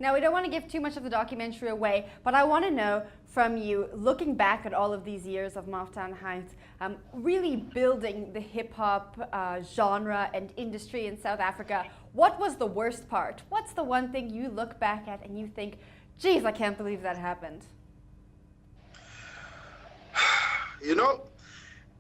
Now, we don't want to give too much of the documentary away, but I want to know from you, looking back at all of these years of Maftown Heights, really building the hip-hop genre and industry in South Africa, what was the worst part? What's the one thing you look back at and you think, geez, I can't believe that happened? You know,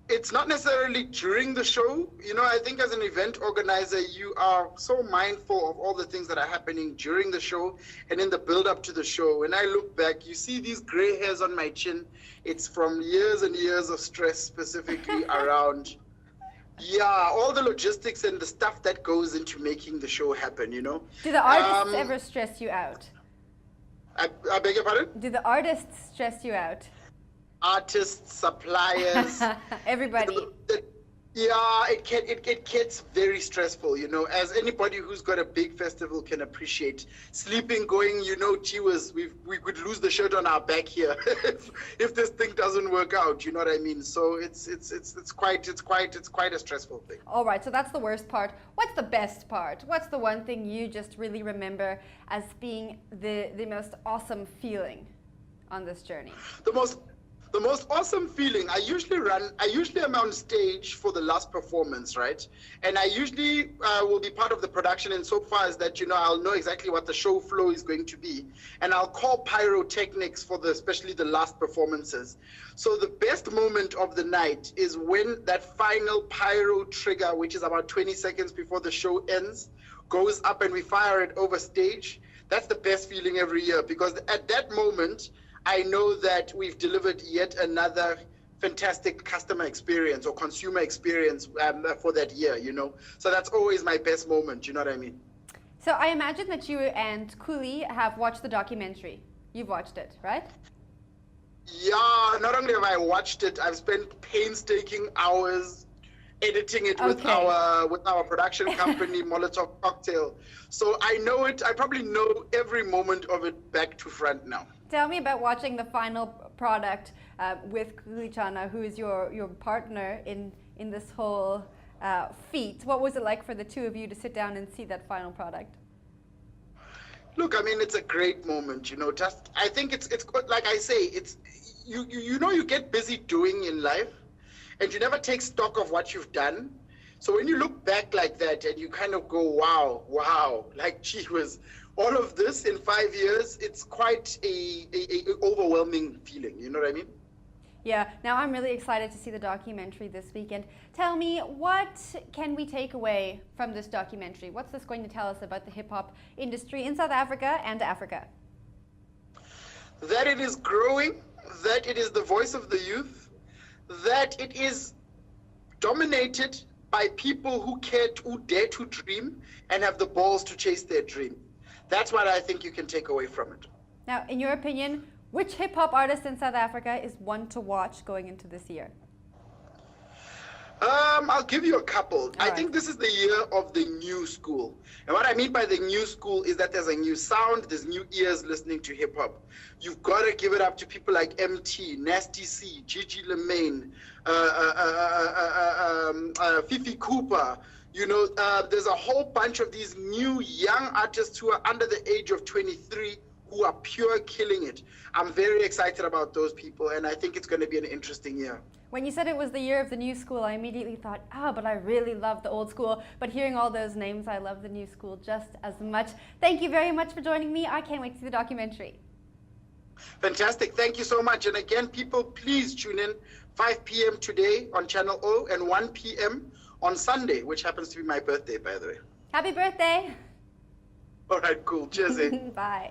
it's not necessarily during the show. You know, I think as an event organizer, you are so mindful of all the things that are happening during the show and in the build up to the show. When I look back, you see these gray hairs on my chin. It's from years and years of stress, specifically around, all the logistics and the stuff that goes into making the show happen, you know. Do the artists ever stress you out? I beg your pardon? Do the artists stress you out? Artists, suppliers, everybody. It gets very stressful, you know, as anybody who's got a big festival can appreciate. Sleeping, going, you know, gee whiz, we could lose the shirt on our back here if this thing doesn't work out, you know what I mean? So it's quite a stressful thing. All right, so that's the worst part. What's the best part? What's the one thing you just really remember as being the most awesome feeling on this journey? The most awesome feeling, I usually am on stage for the last performance, right? And I usually will be part of the production insofar as that, you know, I'll know exactly what the show flow is going to be. And I'll call pyrotechnics for especially the last performances. So the best moment of the night is when that final pyro trigger, which is about 20 seconds before the show ends, goes up and we fire it over stage. That's the best feeling every year, because at that moment, I know that we've delivered yet another fantastic customer experience or consumer experience for that year, you know. So that's always my best moment, you know what I mean? So I imagine that you and Kuli have watched the documentary. You've watched it, right? Yeah, not only have I watched it, I've spent painstaking hours editing it with our production company, Molotov Cocktail. So I know it, I probably know every moment of it back to front now. Tell me about watching the final product with Kulichana, who is your partner in this whole feat. What was it like for the two of you to sit down and see that final product? Look, I mean, it's a great moment, you know. Just I think it's like I say, it's you know, you get busy doing in life, and you never take stock of what you've done. So when you look back like that and you kind of go, wow, like gee whiz, all of this in 5 years, it's quite a overwhelming feeling, you know what I mean? Yeah, now I'm really excited to see the documentary this weekend. Tell me, what can we take away from this documentary? What's this going to tell us about the hip-hop industry in South Africa and Africa? That it is growing, that it is the voice of the youth, that it is dominated by people who dare to dream and have the balls to chase their dream. That's what I think you can take away from it. Now, in your opinion, which hip-hop artist in South Africa is one to watch going into this year? I'll give you a couple. I think this is the year of the new school. And what I mean by the new school is that there's a new sound, there's new ears listening to hip-hop. You've got to give it up to people like MT, Nasty C, Gigi Lemaine, Fifi Cooper. You know, there's a whole bunch of these new young artists who are under the age of 23 who are pure killing it. I'm very excited about those people, and I think it's going to be an interesting year. When you said it was the year of the new school, I immediately thought, but I really love the old school. But hearing all those names, I love the new school just as much. Thank you very much for joining me. I can't wait to see the documentary. Fantastic. Thank you so much. And again, people, please tune in 5 p.m. today on Channel O and 1 p.m. on Sunday, which happens to be my birthday, by the way. Happy birthday. All right, cool. Cheers. Bye.